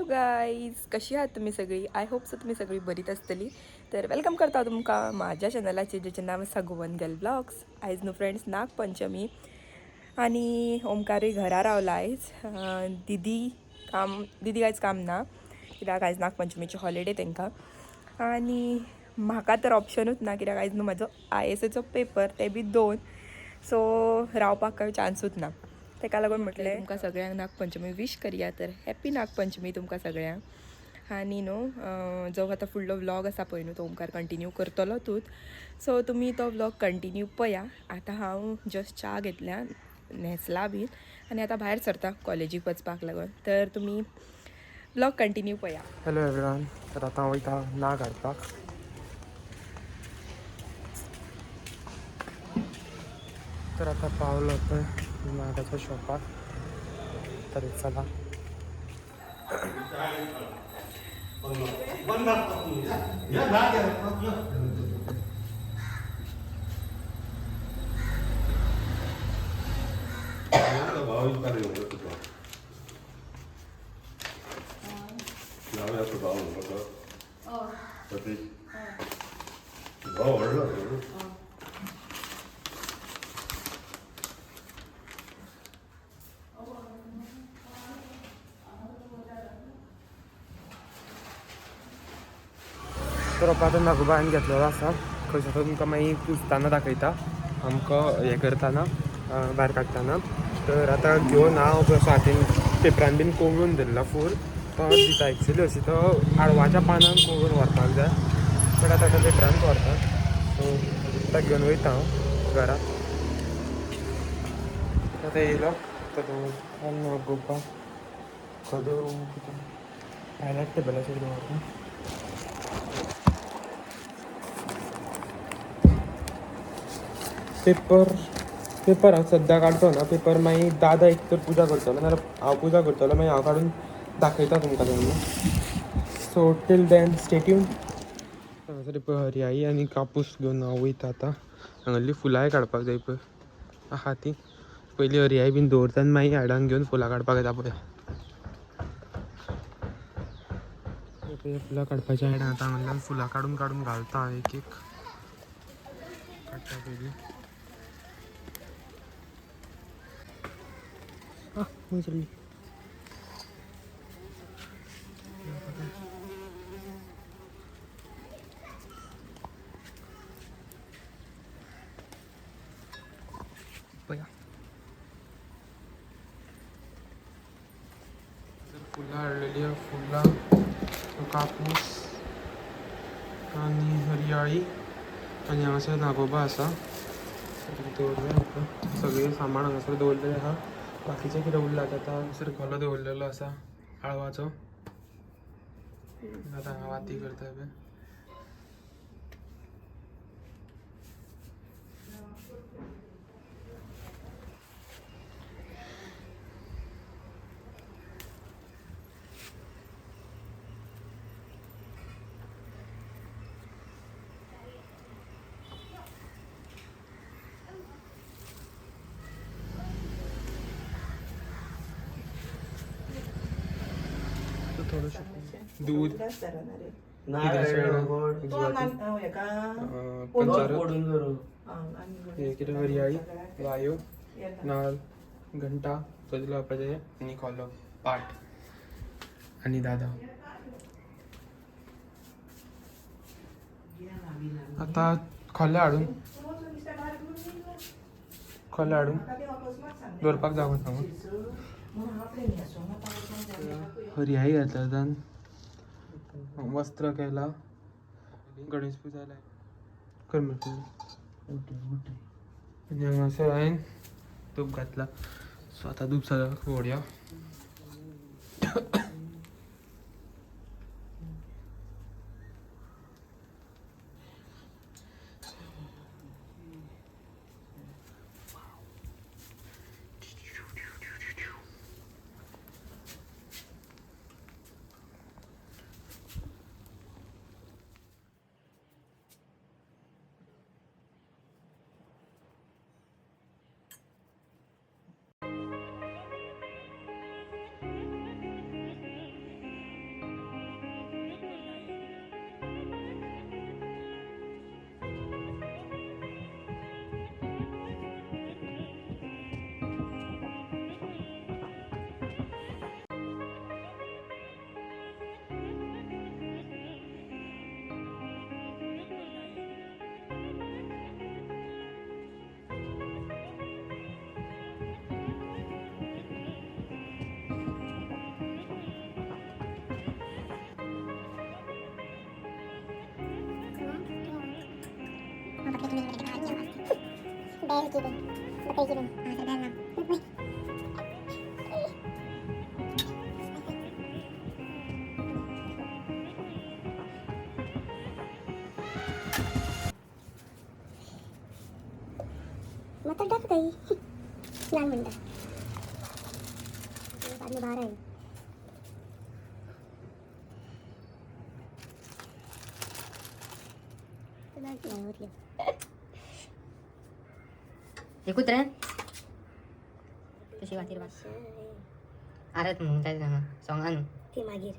Guys, कशी आहात तुम्ही सगळी? आय होप सो तुम्ही सगळी बरीच असतली. तर वेलकम करता तुमका माझ्या चॅनलाचे ज्याचे नाव सगवन गर्ल ब्लॉग्स. आयज न्हू फ्रेंड्स नागपंचमी आणि ओमकारी घरा रावला आयज. दिदी आयज काम ना, कित्याक आयज नागपंचमीची हॉलिडे तांकां. आणि म्हाका तर ऑप्शनूच ना, कित्याक आयज न्हू म्हाजो IASचो पेपर ते बी 2. सो रावपाक काही चान्सूच ना. ताका लागून म्हटलें तुमकां सगळ्यांक नागपंचमी विश करया. तर हॅपी नागपंचमी तुमकां सगळ्यांक. आनी न्हू जो आतां फुडलो व्लॉग आसा पळय न्हू तो ओमकार कंटिन्यू करतलोच. सो तुमी तो व्लॉग कंटिन्यू पळया. आतां हांव जस्ट च्या घेतल्या, न्हेसला बीन आनी आतां भायर सरता कॉलेजीक वचपाक लागून. तर तुमी व्लॉग कंटिन्यू पळया. Hello everyone. तर आतां हांव वयता नाग हाडपाक. तर आतां पावलो पळय नागाच्या शॉपार. तर चला. तर आतां नागोबान घेतलेलो आसा. खंयचो तो तुमकां मागीर पुसतना दाखयता, आमकां हें करतना भायर काडटना. तर आतां घेवन हांव असो हातीन पेपरान बीन कोवळून धरला फूल. तो दिता एक्चुली अशी तो आडवाच्या पानान कोवळून व्हरपाक जाय, बट आतां तो पेपरानूच व्हरता. सो आतां घेवन वयता हांव घरा. आतां येयलो तो नागोबा खदो भायल्याच टेबलाचेर दवरता. पेपर हांव सद्दां काडटो ना. पेपर मागीर दादा एक तर पुजा करतलो, नाल्यार हांव पुजा करतलो. मागीर हांव काडून दाखयता तुमकां तेन्ना. So till then stay tuned. हांगासर पळय हरयाळी आनी कापूस घेवन हांव वयता आतां. हांगासरली फुलांय काडपाक जाय पळय आहा ती. पयलीं हरयाळी बीन दवरता आनी मागीर हाडान घेवन फुलां काडपाक येता पळय. फुलां काडपाच्या आयडिया आतां हांगासरल्यान फुलां काडून काडून घालता हांव एक एक. काडटा पयलीं. खंय चल्ली? पया फुलां हाडलेली आहा. फुलां, कापूस आनी हरयाळी आनी हांगासर नागोबा आसा. दवरलें आतां सगळें सामान हांगासर दवरलेलें आहा. बाकीचें कितें उरलां आतां हांगासर खोलो दवरलेलो आसा आळवाचो. आतां हांगा वाती करता पळय. थोडंसं दूध, हे कितें हरयाळी, वायो, नाल्ल, घंटा, सजलो लावपाचें आनी खोलो, पाट आनी दादा. आतां खोले हाडून दवरपाक जागो ना. हरयाळी घातल्या, वस्त्र केला, गणेश पुजा लायली आनी हांगासर हांवें धूप घातला. सो आतां धूप सगळ्याक फोडया. मग टाक काही लहान म्हणतात पाणी बाहेर आहे हे कुत्रे कशी वाटेल बस आरत म्हणून काय सांगा सॉंग आणू ते मागीर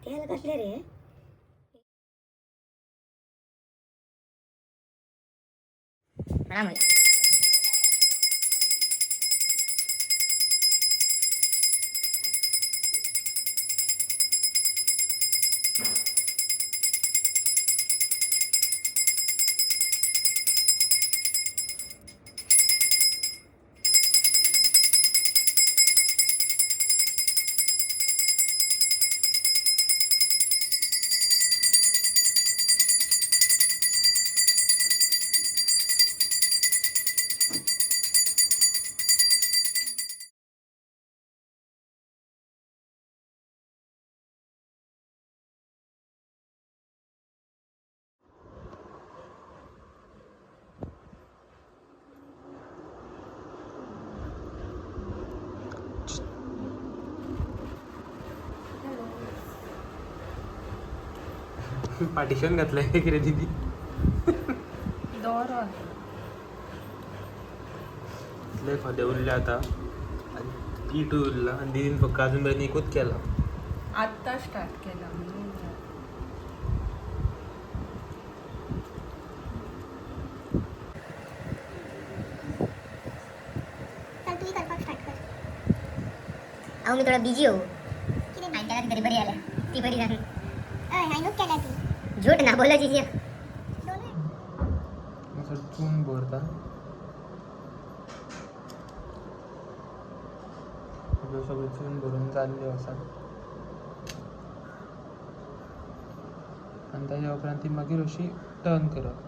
त्याला कसले रे प्रणाम पार्टिशन घातलंय किरे दिदी लय फादे उरले आता आणि पीठ उरला आणि दिदीन फक्त अजून पर्यंत एकूच केला आत्ता स्टार्ट केला चल तू करपाक स्टार्ट कर अहो मी थोडा बिजी हो आणि त्याला तरी बरी आल्या ती बरी झाली हाय नुक केला तू झूट ना बोलायची जी असं चून भरता सगळं चून भरून चालले असा आणि त्याच्या उपरांत ती मागीर अशी टर्न करप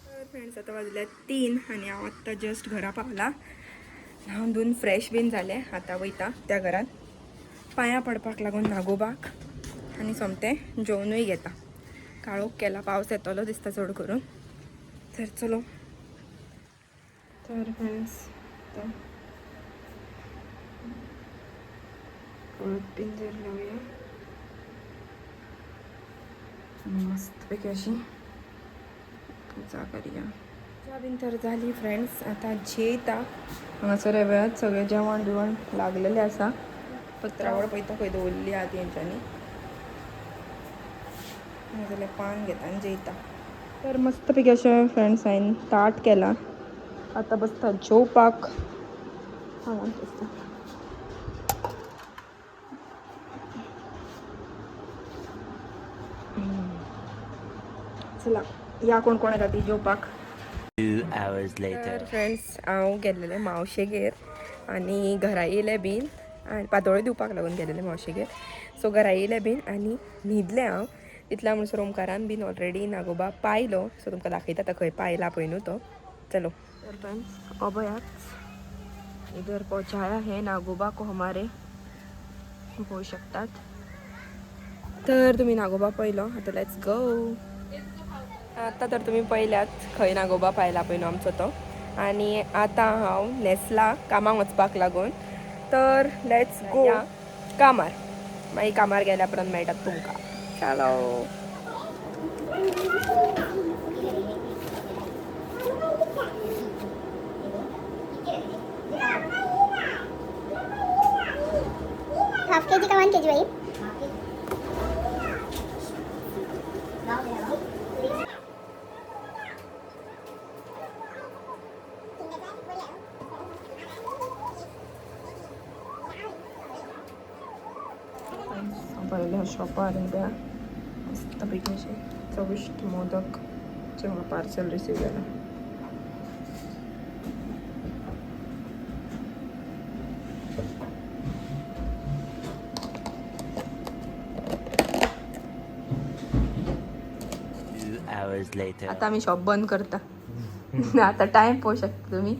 तर फ्रेंड्स आता वाजल्या 3 आणि हांव आत्ता जस्ट घरा पावला न्हावन धुवन फ्रेश बीन जाले आता वयता त्या घरात पांयां पडपाक लागून नागोबाक आनी सोमतें जेवणूय घेता काळोख केला पावस येतलो दिसता चड करून तर चलो तर फ्रेंड्स कळत बीन जर लावया मस्तपैकी अशी पूजा करूया पूजा बीन तर जाली फ्रेंड्स आता जेयता हांगासर वेळात सगळें जेवण बिवण लागलेलें आसा पत्रावळ पळयता खंय दवरली आहा तेंच्यांनी नाजाल्यार पान घेता आनी जेयता तर मस्तपैकी अशें फ्रेंड्स हांवें ताट केलां आतां बसता जेवपाक हांगाच बसता चला या कोण कोण येता ती जेवपाक 2 hours later. तर फ्रेंड्स हांव गेल्लेलें मावशेगेर आनी घरा येयलें बीन आनी पातोळ्यो दिवपाक लागून गेलेलें मावशेगेर सो घरा येयलें बीन आनी न्हिदलें हांव तितल्या म्हणसर ओमकारान बीन ऑलरेडी नागोबा पायलो सो तुमकां दाखयता आतां खंय पायला पळय न्हू तो चलो तर फ्रेंड्स अभयाच इधर पहुंचाया है नागोबा को हमारे पळोवं शकतात तर तुमी नागोबा पळयलो आतां लेट्स गो आतां तर तुमी पळयल्यात खंय नागोबा पायला पळय न्हू आमचो तो आनी आतां हांव न्हेसला कामाक वचपाक लागून तर लेट्स गो कामार मागीर कामार गेल्या उपरांत मेळटात तुमकां चलो हाफ के जी का 1 kg भाई पहिले शॉपार उद्या मस्तपैकी असे चविष्ट मोदक जेव्हा पार्सल रिसीव झालं. Hours later. आता आम्ही शॉप बंद करता. आता टाइम पाहू शकता तुम्ही.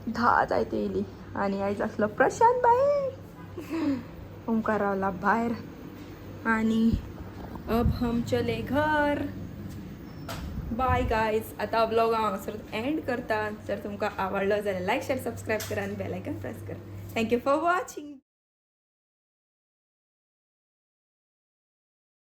10 जायते येईल आणि आईच असलं प्रशांत बाहेर, ओंकारावला बाहेर. आणि अब हम चले घर. Bye guys. आता ब्लॉग हांगासर एंड करता. जर तुमकां आवडलो जाल्यार लाईक शेअर सबस्क्राईब करा आणि बेल आयकन प्रेस करा. Thank you for watching.